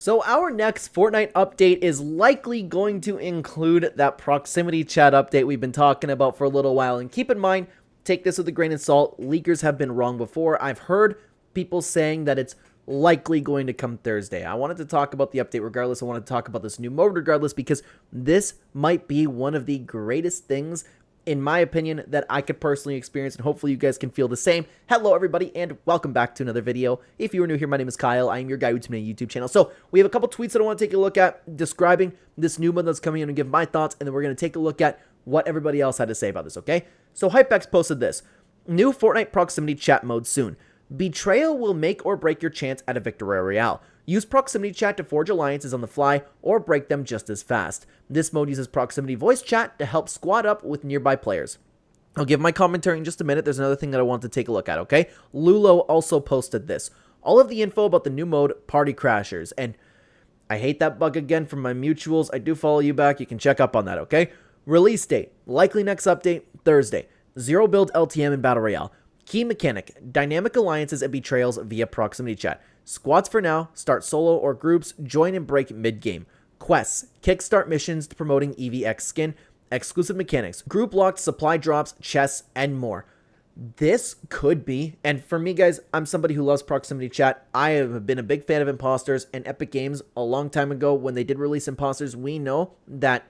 So our next Fortnite update is likely going to include that proximity chat update we've been talking about for a little while. And keep in mind, take this with a grain of salt, leakers have been wrong before. I've heard people saying that it's likely going to come Thursday. I wanted to talk about the update regardless. I wanted to talk about this new mode regardless because this might be one of the greatest things, in my opinion, that I could personally experience, and hopefully you guys can feel the same. Hello everybody, and welcome back to another video. If you are new here, my name is Kyle. I am your guy who's made a YouTube channel. So we have a couple tweets that I want to take a look at describing this new mode that's coming in and give my thoughts, and then we're going to take a look at what everybody else had to say about this, okay? So Hypex posted this: new Fortnite proximity chat mode soon. Betrayal will make or break your chance at a victory royale. Use proximity chat to forge alliances on the fly or break them just as fast. This mode uses proximity voice chat to help squad up with nearby players. I'll give my commentary in just a minute. There's another thing that I want to take a look at, okay? Lulo also posted this: all of the info about the new mode, Party Crashers. And I hate that bug again from my mutuals. I do follow you back. You can check up on that, okay? Release date, likely next update, Thursday. Zero build LTM and Battle Royale. Key mechanic, dynamic alliances and betrayals via proximity chat. Squads for now, start solo or groups, join and break mid-game. Quests, kickstart missions to promoting EVX skin, exclusive mechanics, group locked supply drops, chests, and more. This could be, and for me guys, I'm somebody who loves proximity chat. I have been a big fan of imposters, and Epic Games a long time ago when they did release imposters, we know that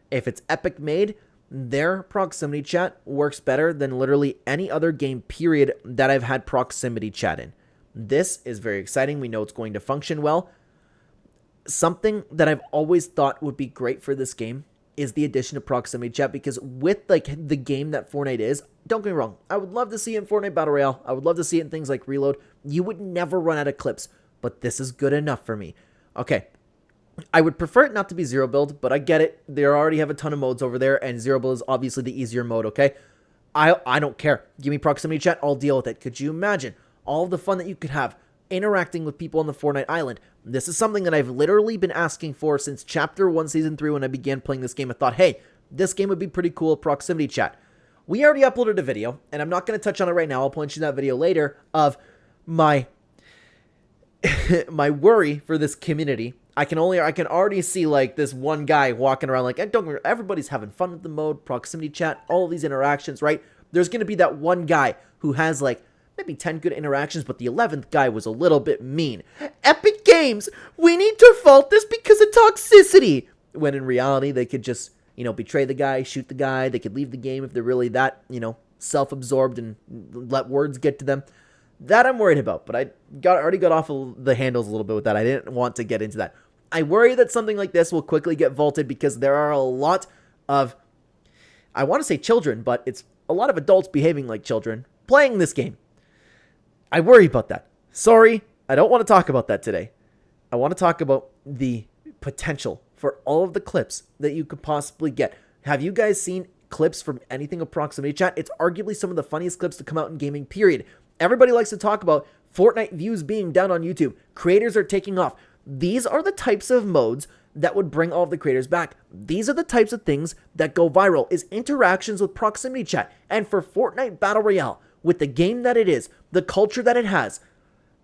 if it's Epic made, their proximity chat works better than literally any other game period that I've had proximity chat in. This is very exciting. We know it's going to function well. Something that I've always thought would be great for this game is the addition of proximity chat, because with like the game that Fortnite is, don't get me wrong, I would love to see it in Fortnite Battle Royale. I would love to see it in things like Reload. You would never run out of clips, but this is good enough for me. Okay. I would prefer it not to be zero build, but I get it. They already have a ton of modes over there, and zero build is obviously the easier mode, okay? I don't care. Give me proximity chat, I'll deal with it. Could you imagine all the fun that you could have interacting with people on the Fortnite island? This is something that I've literally been asking for since Chapter 1, Season 3 when I began playing this game. I thought, hey, this game would be pretty cool, proximity chat. We already uploaded a video, and I'm not going to touch on it right now. I'll point you that video later of my my worry for this community. I can already see like this one guy walking around like, everybody's having fun with the mode, proximity chat, all these interactions, right? There's going to be that one guy who has like maybe 10 good interactions, but the 11th guy was a little bit mean. Epic Games, we need to fault this because of toxicity. When in reality, they could just, betray the guy, shoot the guy. They could leave the game if they're really that, self-absorbed and let words get to them. That I'm worried about, but I already got off of the handles a little bit with that. I didn't want to get into that. I worry that something like this will quickly get vaulted because there are a lot of, I want to say children, but it's a lot of adults behaving like children playing this game. I worry about that. Sorry, I don't want to talk about that today. I want to talk about the potential for all of the clips that you could possibly get. Have you guys seen clips from anything of proximity chat? It's arguably some of the funniest clips to come out in gaming, period. Everybody likes to talk about Fortnite views being down on YouTube. Creators are taking off. These are the types of modes that would bring all of the creators back. These are the types of things that go viral, is interactions with proximity chat. And for Fortnite Battle Royale, with the game that it is, the culture that it has,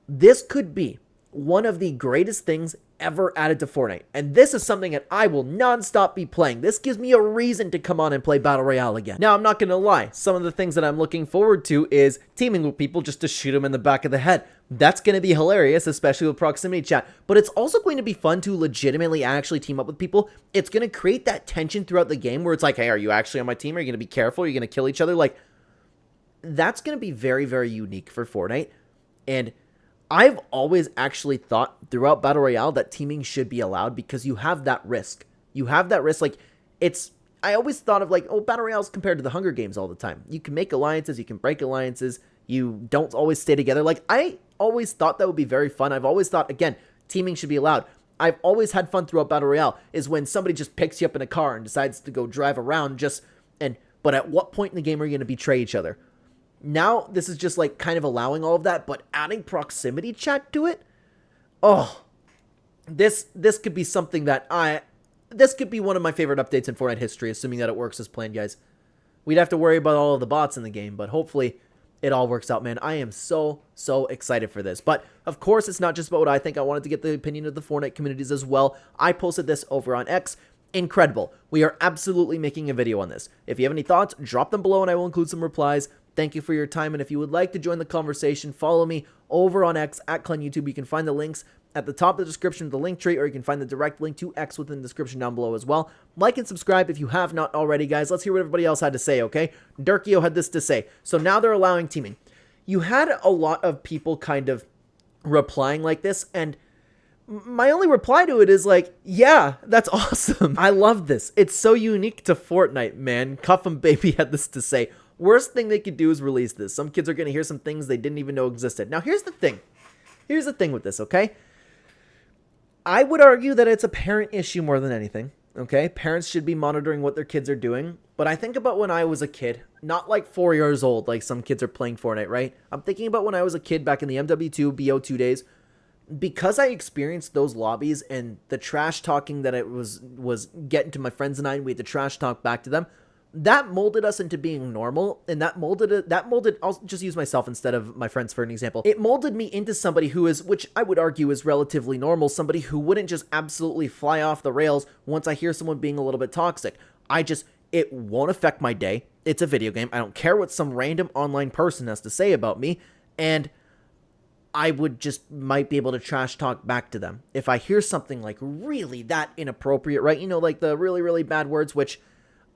this could be one of the greatest things ever added to Fortnite. And this is something that I will non-stop be playing. This gives me a reason to come on and play Battle Royale again. Now, I'm not going to lie. Some of the things that I'm looking forward to is teaming with people just to shoot them in the back of the head. That's going to be hilarious, especially with proximity chat. But it's also going to be fun to legitimately actually team up with people. It's going to create that tension throughout the game where it's like, hey, are you actually on my team? Are you going to be careful? Are you going to kill each other? Like, that's going to be very, very unique for Fortnite. And I've always actually thought throughout Battle Royale that teaming should be allowed because you have that risk. You have that risk. Like, I always thought of like, oh, Battle Royale is compared to the Hunger Games all the time. You can make alliances, you can break alliances, you don't always stay together. Like, I always thought that would be very fun. I've always thought, again, teaming should be allowed. I've always had fun throughout Battle Royale is when somebody just picks you up in a car and decides to go drive around but at what point in the game are you going to betray each other? Now, this is just like kind of allowing all of that, but adding proximity chat to it? Oh, this could be something that this could be one of my favorite updates in Fortnite history, assuming that it works as planned, guys. We'd have to worry about all of the bots in the game, but hopefully it all works out, man. I am so excited for this. But of course, it's not just about what I think. I wanted to get the opinion of the Fortnite communities as well. I posted this over on X. Incredible. We are absolutely making a video on this. If you have any thoughts, drop them below and I will include some replies. Thank you for your time, and if you would like to join the conversation, follow me over on X at Clen YouTube. You can find the links at the top of the description of the link tree, or you can find the direct link to X within the description down below as well. Like and subscribe if you have not already, guys. Let's hear what everybody else had to say, okay? Durkio had this to say. So now they're allowing teaming. You had a lot of people kind of replying like this, and my only reply to it is like, yeah, that's awesome. I love this. It's so unique to Fortnite, man. Cuff'em Baby had this to say. Worst thing they could do is release this. Some kids are going to hear some things they didn't even know existed. Now, here's the thing. Here's the thing with this, okay? I would argue that it's a parent issue more than anything, okay? Parents should be monitoring what their kids are doing. But I think about when I was a kid, not like 4 years old, like some kids are playing Fortnite, right? I'm thinking about when I was a kid back in the MW2, BO2 days. Because I experienced those lobbies and the trash talking that it was getting to my friends and I, and we had to trash talk back to them, that molded us into being normal, and that molded, I'll just use myself instead of my friends for an example. It molded me into somebody who is, which I would argue is relatively normal, somebody who wouldn't just absolutely fly off the rails once I hear someone being a little bit toxic. It won't affect my day. It's a video game. I don't care what some random online person has to say about me, and I might be able to trash talk back to them. If I hear something like really that inappropriate, right? You know, like the really bad words, which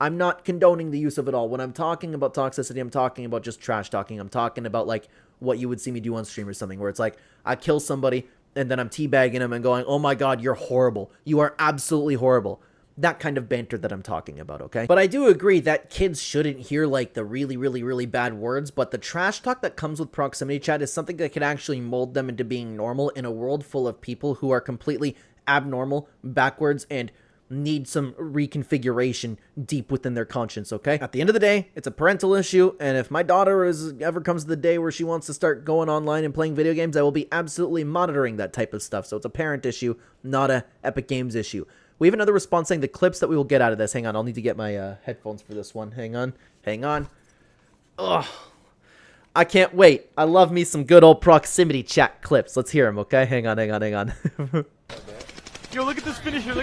I'm not condoning the use of it all. When I'm talking about toxicity, I'm talking about just trash talking. I'm talking about like what you would see me do on stream or something, where it's like I kill somebody and then I'm teabagging them and going, oh my God, you're horrible. You are absolutely horrible. That kind of banter that I'm talking about, okay? But I do agree that kids shouldn't hear like the really bad words, but the trash talk that comes with proximity chat is something that can actually mold them into being normal in a world full of people who are completely abnormal, backwards, and need some reconfiguration deep within their conscience, okay? At the end of the day, it's a parental issue, and if my daughter ever comes to the day where she wants to start going online and playing video games, I will be absolutely monitoring that type of stuff. So it's a parent issue, not a Epic Games issue. We have another response saying the clips that we will get out of this. Hang on, I'll need to get my headphones for this one. Hang on. Ugh. I can't wait. I love me some good old proximity chat clips. Let's hear them, okay? Hang on. Yo, look at this finisher,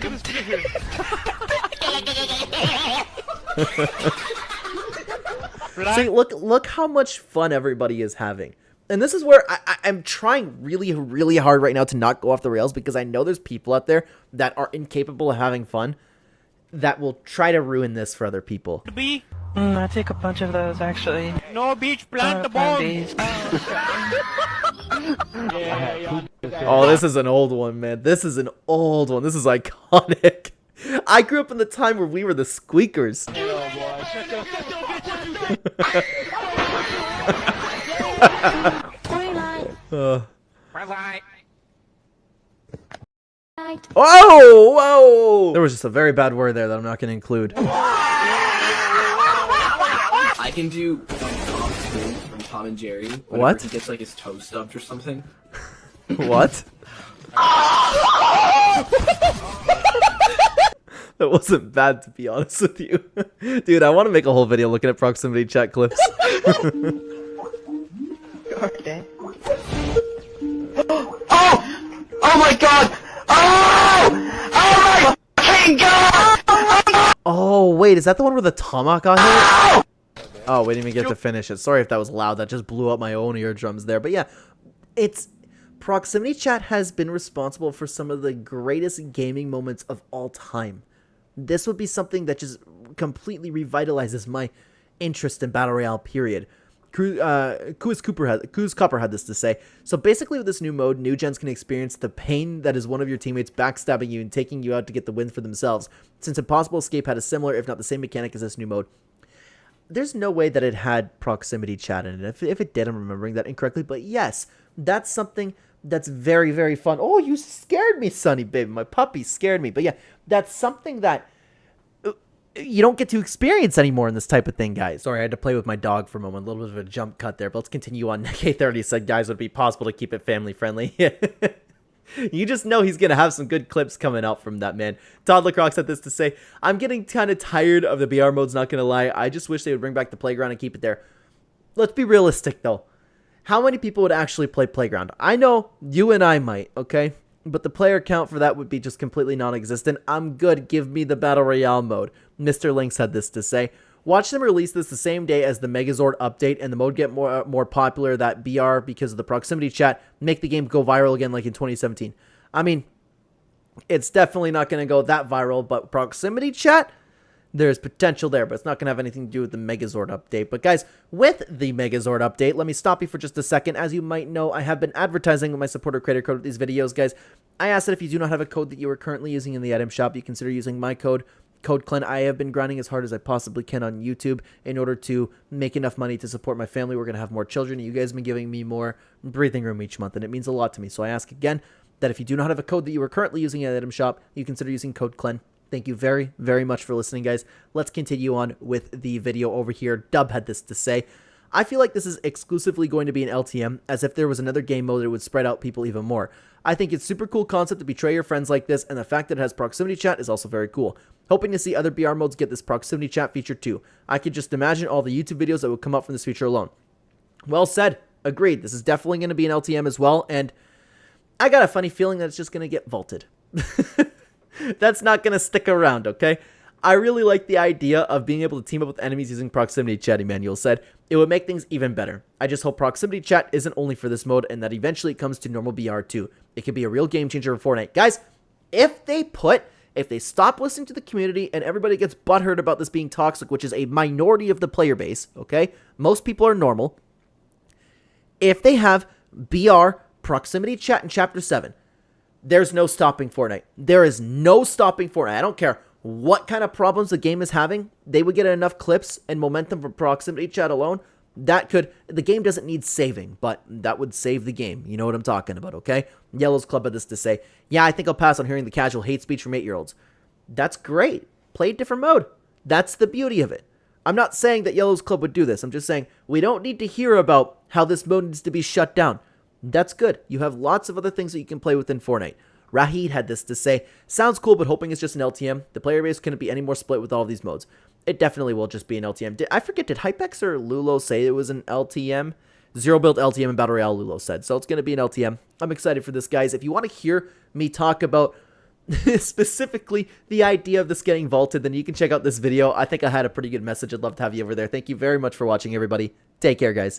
See, look how much fun everybody is having. And this is where I'm trying really hard right now to not go off the rails, because I know there's people out there that are incapable of having fun that will try to ruin this for other people. I take a bunch of those, actually. No beach, plant the bomb! Oh, this is an old one, man. This is an old one. This is iconic. I grew up in the time where we were the squeakers. Whoa! There was just a very bad word there that I'm not going to include. I can do Tom Spoon from Tom and Jerry. What? He gets like his toe stubbed or something. What? That wasn't bad, to be honest with you. Dude, I want to make a whole video looking at proximity chat clips. Okay. Oh my God! Oh my fucking God! Oh, wait, is that the one where the tomahawk got hit? Oh, we didn't even get to finish it. Sorry if that was loud. That just blew up my own eardrums there. But yeah, proximity chat has been responsible for some of the greatest gaming moments of all time. This would be something that just completely revitalizes my interest in Battle Royale, period. Kuz Copper had this to say. So basically with this new mode, new gens can experience the pain that is one of your teammates backstabbing you and taking you out to get the win for themselves. Since Impossible Escape had a similar, if not the same mechanic as this new mode, there's no way that it had proximity chat in it. If it did, I'm remembering that incorrectly. But yes, that's something that's very fun. Oh, you scared me, Sonny, baby. My puppy scared me. But yeah, that's something that you don't get to experience anymore in this type of thing, guys. Sorry, I had to play with my dog for a moment. A little bit of a jump cut there. But let's continue on. K30 said, guys, would it be possible to keep it family friendly? You just know he's going to have some good clips coming out from that, man. Toddler Crocs had this to say, I'm getting kind of tired of the BR modes, not going to lie. I just wish they would bring back the playground and keep it there. let's be realistic though. How many people would actually play Playground? I know you and I might, okay? But the player count for that would be just completely non-existent. I'm good. Give me the Battle Royale mode. Mr. Lynx had this to say. Watch them release this the same day as the Megazord update and the mode get more popular, that BR, because of the proximity chat, make the game go viral again like in 2017. I mean, it's definitely not going to go that viral, but proximity chat, there's potential there, but it's not going to have anything to do with the Megazord update. But guys, with the Megazord update, let me stop you for just a second. As you might know, I have been advertising with my supporter creator code with these videos, guys. I asked that if you do not have a code that you are currently using in the item shop, you consider using my code, Code Clen. I have been grinding as hard as I possibly can on YouTube in order to make enough money to support my family. We're going to have more children. You guys have been giving me more breathing room each month, and it means a lot to me. So I ask again that if you do not have a code that you are currently using in the item shop, you consider using Code Clen. Thank you very, very much for listening, guys. Let's continue on with the video over here. Dub had this to say. I feel like this is exclusively going to be an LTM, as if there was another game mode it would spread out people even more. I think it's super cool concept to betray your friends like this, and the fact that it has proximity chat is also very cool. Hoping to see other BR modes get this proximity chat feature too. I could just imagine all the YouTube videos that would come up from this feature alone. Well said. Agreed. This is definitely going to be an LTM as well, and I got a funny feeling that it's just going to get vaulted. That's not going to stick around, okay? I really like the idea of being able to team up with enemies using proximity chat, Emmanuel said. It would make things even better. I just hope proximity chat isn't only for this mode and that eventually it comes to normal BR too. It could be a real game changer for Fortnite. Guys, if they stop listening to the community and everybody gets butthurt about this being toxic, which is a minority of the player base, okay? Most people are normal. If they have BR proximity chat in Chapter 7, there's no stopping Fortnite. There is no stopping Fortnite. I don't care what kind of problems the game is having. They would get enough clips and momentum from proximity chat alone. The game doesn't need saving, but that would save the game. You know what I'm talking about, okay? Yellow's Club had this to say, yeah, I think I'll pass on hearing the casual hate speech from 8-year-olds. That's great. Play a different mode. That's the beauty of it. I'm not saying that Yellow's Club would do this. I'm just saying we don't need to hear about how this mode needs to be shut down. That's good. You have lots of other things that you can play within Fortnite. Rahid had this to say, sounds cool, but hoping it's just an LTM. The player base couldn't be any more split with all of these modes. It definitely will just be an LTM. I forget, did Hypex or Lulo say it was an LTM? Zero build LTM and Battle Royale, Lulo said. So it's going to be an LTM. I'm excited for this, guys. If you want to hear me talk about specifically the idea of this getting vaulted, then you can check out this video. I think I had a pretty good message. I'd love to have you over there. Thank you very much for watching, everybody. Take care, guys.